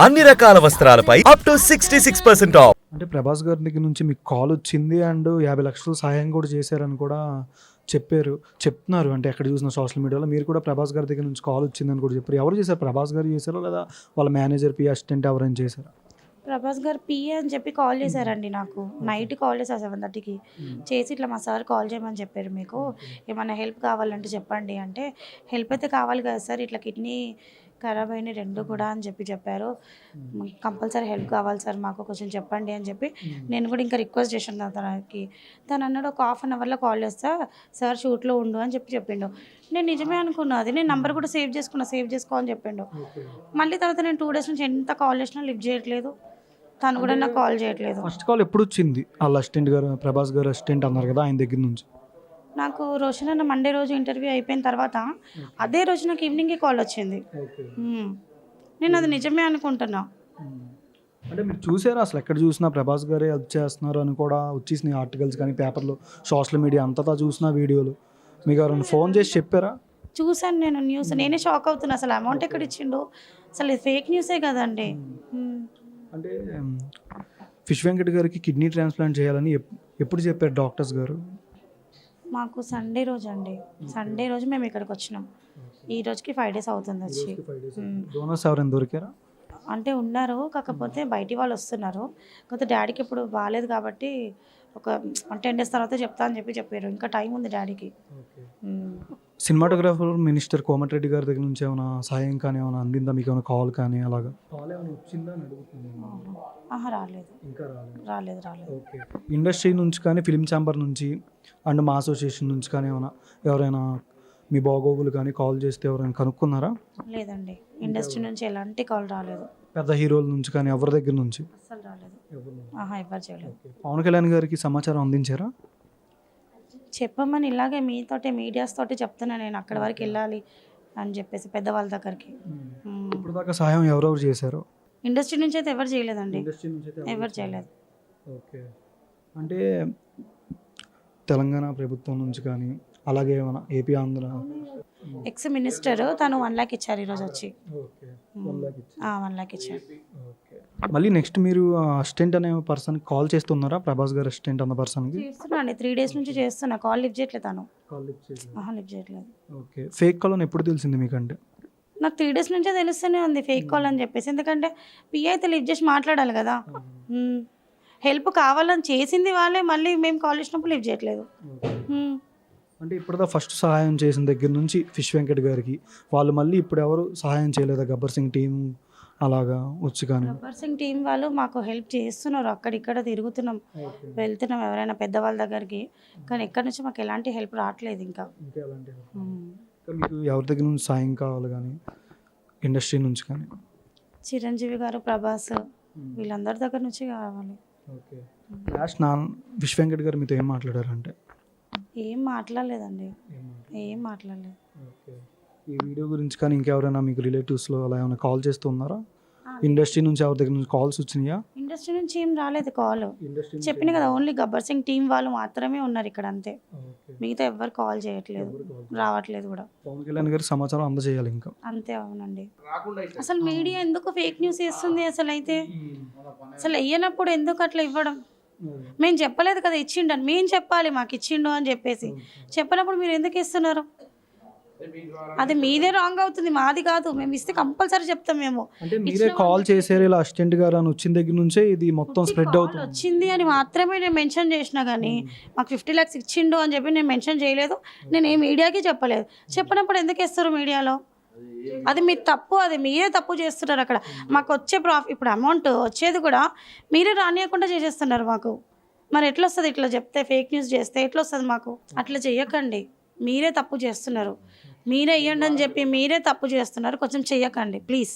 అన్ని రకాల వస్త్రాలపై up to 66% of. అంటే ప్రభాస్ గారి దగ్గర నుంచి మీకు కాల్ వచ్చింది అండ్ 50 లక్షలు సహాయం కూడా చేశారని కూడా చెప్తున్నారు. అంటే ఎక్కడ చూసిన సోషల్ మీడియాలో మీరు కూడా ప్రభాస్ గారి దగ్గర నుంచి కాల్ వచ్చిందని కూడా చెప్పారు. ఎవరు చేశారు? ప్రభాస్ గారు చేశారో లేదా వాళ్ళ మేనేజర్ పి అసిస్టెంట్ ఎవరైనా చేశారా? ప్రభాస్ గారు పిఏ అని చెప్పి కాల్ చేశారండి నాకు. నైట్ కాల్ చేశారు 7:30కి. చేసి ఇట్లా మా సార్ కాల్ చేయమని చెప్పారు, మీకు ఏమైనా హెల్ప్ కావాలంటే చెప్పండి అంటే, హెల్ప్ అయితే కావాలి కదా సార్, ఇట్లా కిడ్నీ ఖరాబ్ అయినాయి 2 కూడా అని చెప్పారు. కంపల్సరీ హెల్ప్ కావాలి సార్, మాకు కొంచెం చెప్పండి అని చెప్పి నేను కూడా ఇంకా రిక్వెస్ట్ చేశాను తనకి. తను అన్నాడు ఒక 1/2 అవర్లో కాల్ చేస్తా సార్, షూట్లో ఉండు అని చెప్పిండు. నేను నిజమే అనుకున్నా, అది నేను నంబర్ కూడా సేవ్ చేసుకో అని చెప్పిండు. మళ్ళీ తర్వాత నేను 2 డేస్ నుంచి ఎంత కాల్ చేసినా లిఫ్ట్ చేయట్లేదు, తను కూడా నాకు కాల్ చేయట్లేదు. ఫస్ట్ కాల్ ఎప్పుడు వచ్చింది? వాళ్ళ అసిస్టెంట్ గారు, ప్రభాస్ గారు అసిస్టెంట్ అన్నారు కదా, ఆయన దగ్గర నుంచి. నాకు రోషన్ అన్న మండే రోజు ఇంటర్వ్యూ అయిపోయిన తర్వాత అదే రోజు నాకు ఈవినింగే కాల్ వచ్చింది. నేను అది నిజమే అనుకుంటున్నా. అంటే మీరు చూసారా అసలు ఎక్కడ చూసినా ప్రభాస్ గారే హెల్ప్ చేస్తున్నారు అని కూడా వచ్చేసినాయి ఆర్టికల్స్ కానీ పేపర్లో, సోషల్ మీడియా అంతటా చూసిన వీడియోలు. మీకు ఎవరైనా ఫోన్ చేసి చెప్పారా? చూశాను నేను న్యూస్, నేనే షాక్ అవుతున్నా. అసలు అమౌంట్ ఎక్కడ ఇచ్చిండు, అసలు ఇది ఫేక్ న్యూసే కదండి. అంటే ఫిష్ వెంకట్ గారికి కిడ్నీ ట్రాన్స్ప్లాంట్ చేయాలని ఎప్పుడు చెప్పారు డాక్టర్స్ గారు? మాకు సండే రోజు అండి, సండే రోజు మేము ఇక్కడికి వచ్చినాం. ఈ రోజుకి 5 డేస్ అవుతుంది వచ్చి. డోనర్స్ ఎవరైనా దొరికారా? అంటే ఉన్నారు, కాకపోతే బయటి వాళ్ళు వస్తున్నారు. కాకపోతే డాడీకి ఇప్పుడు బాగాలేదు కాబట్టి ఒక 10 డేస్ తర్వాత చెప్తా అని చెప్పారు. ఇంకా టైం ఉంది డాడీకి. సినిమాటోగ్రాఫర్ మినిస్టర్ కోమటిరెడ్డి గారి దగ్గర నుంచి ఏమైనా సాయం కానీ ఏమైనా అందిందా మీకు? ఏమైనా కాల్ కానీ అలాగా కాల్ ఏమైనా వచ్చిందా అని అడుగుతున్నాను. రాలేదు, ఇంకా రాలేదు. ఓకే. ఇండస్ట్రీ నుంచి కానీ, ఫిలిం ఛాంబర్ నుంచి అండ్ మా అసోసియేషన్ నుంచి కానీ ఎవరైనా మీ బాగోగులు కానీ కాల్ చేస్తే ఎవరైనా కనుక్కున్నారా? లేదండి, ఇండస్ట్రీ నుంచి ఎలాంటి కాల్ రాలేదు. పెద్ద హీరోల నుంచి కానీ ఎవరి దగ్గర నుంచి అసలు రాలేదు, ఎవరు చేయలేదు. పవన్ కళ్యాణ్ గారికి సమాచారం అందించారా? చెప్పమని ఇలాగే మీడియాస్ తోటి చెప్తున్నా, నేను అక్కడి వరకు వెళ్ళాలి అని చెప్పేసి పెద్దవాళ్ళ దగ్గరికి. ఇప్పుడు దాకా సహాయం ఎవరెవరు చేశారు? ఇండస్ట్రీ నుంచి అయితే ఎవరు చేయలేదండి, ఎవరు చేయలేదు. ఓకే. అంటే తెలంగాణ ప్రభుత్వం నుంచి కానీ అలాగే ఏమైనా ఏపీ ఆంధ్ర ఎక్స్ మినిస్టర్ తను 1 lakh ఇచ్చారు ఈరోజు వచ్చి. 1 lakh ఇచ్చారు. మళ్ళీ నెక్స్ట్ మీరు అసిస్టెంట్ అనే పర్సన్ కాల్ చేస్తున్నారా? ప్రభాస్ గారు అసిస్టెంట్ అన్న పర్సన్కి చేస్తున్నాండి, 3 డేస్ నుంచి చేస్తున్నా. కాల్ లిఫ్ట్ చేయట్లేదు తను. లిఫ్ట్ చేయట్లేదు. ఓకే. ఫేక్ కాల్ అని ఎప్పుడు తెలిసింది మీకంటే? నాకు 3 డేస్ నుంచే తెలుస్తూనే ఉంది ఫేక్ కాల్ అని చెప్పేసి. ఎందుకంటే పిఏ అయితే లిఫ్ట్ చేసి మాట్లాడాలి కదా. హెల్ప్ కావాలని చేసింది వాళ్ళే, మళ్ళీ మేము కాల్ చేసినప్పుడు లిఫ్ట్ చేయట్లేదు. అంటే ఇప్పుడు ఫస్ట్ సహాయం చేసిన దగ్గర నుంచి ఫిష్ వెంకట్ గారికి వాళ్ళు మళ్ళీ ఇప్పుడు ఎవరు సహాయం చేయలేదా? గబ్బర్ సింగ్ టీం అలాగా వచ్చి కానీ గబ్బర్ సింగ్ టీం వాళ్ళు మాకు హెల్ప్ చేస్తున్నారు. అక్కడిక్కడ తిరుగుతున్నాం, వెళ్తున్నాం ఎవరైనా పెద్దవాళ్ళ దగ్గరికి, కానీ ఎక్కడి నుంచి మాకు ఎలాంటి హెల్ప్ రావట్లేదు. ఇంకా మీకు ఎవరి దగ్గర నుంచి సాయం కావాలి కానీ ఇండస్ట్రీ నుంచి కానీ? చిరంజీవి గారు, ప్రభాస్, వీళ్ళందరి దగ్గర నుంచి కావాలి. ఓకే. లాస్ట్ ఫిష్ వెంకట్ గారు మీతో ఏం మాట్లాడారంటే? ఏం మాట్లాడలేదండి, ఏం మాట్లాడలేదు. ఓకే. ఈ వీడియో గురించి కానీ ఇంకెవరైనా మీకు రిలేటివ్స్లో అలా ఏమైనా కాల్ చేస్తున్నారా? ఇండస్ట్రీ నుంచి ఎవరి దగ్గర నుంచి కాల్స్ వచ్చినాయా? ఇండస్ట్రీ నుంచి ఏం రాలేదు కాల్. చెప్పిన కదా, ఓన్లీ గబ్బర్ సింగ్ టీం వాళ్ళు మాత్రమే ఉన్నారు ఇక్కడ, అంతే. మిగతా ఎవరు కాల్ చేయట్లేదు, రావట్లేదు కూడా. పవన్ కళ్యాణ్ గారికి సమాచారం అందజేయాలి ఇంకా, అంతే. అవునండి. అసలు మీడియా ఎందుకు ఫేక్ న్యూస్ వేస్తుంది? అసలు వెయ్యనప్పుడు ఎందుకు అట్లా ఇవ్వడం? మేము చెప్పలేదు కదా ఇచ్చిండని, మేము చెప్పాలి మాకు ఇచ్చిండు అని చెప్పేసి. చెప్పినప్పుడు మీరు ఎందుకు ఇస్తున్నారు? అది మీదే రాంగ్ అవుతుంది, మాది కాదు. మేము ఇస్తే కంపల్సరీ చెప్తాం. మేము అంటే మీరే కాల్ చేశారు ఇలా అసిస్టెంట్ గారు అని వచ్చిన దగ్గర నుంచే ఇది మొత్తం స్ప్రెడ్ అవుతుంది. వచ్చింది అని మాత్రమే నేను మెన్షన్ చేసినా, కానీ మాకు 50 lakhs ఇచ్చిండు అని చెప్పి నేను మెన్షన్ చేయలేదు. నేను ఏ మీడియాకి చెప్పలేదు. చెప్పినప్పుడు ఎందుకు ఇస్తారు మీడియాలో? అది మీ తప్పు, అది మీరే తప్పు చేస్తున్నారు. అక్కడ మాకు వచ్చే ఇప్పుడు అమౌంట్ వచ్చేది కూడా మీరే రానియకుండా చేసేస్తున్నారు మాకు. మరి ఎట్లా వస్తుంది? ఇట్లా చెప్తే, ఫేక్ న్యూస్ చేస్తే ఎట్లా వస్తుంది మాకు? అట్లా చెయ్యకండి, మీరే తప్పు చేస్తున్నారు. మీరే ఇవ్వండి అని చెప్పి మీరే తప్పు చేస్తున్నారు. కొంచెం చెయ్యకండి ప్లీజ్.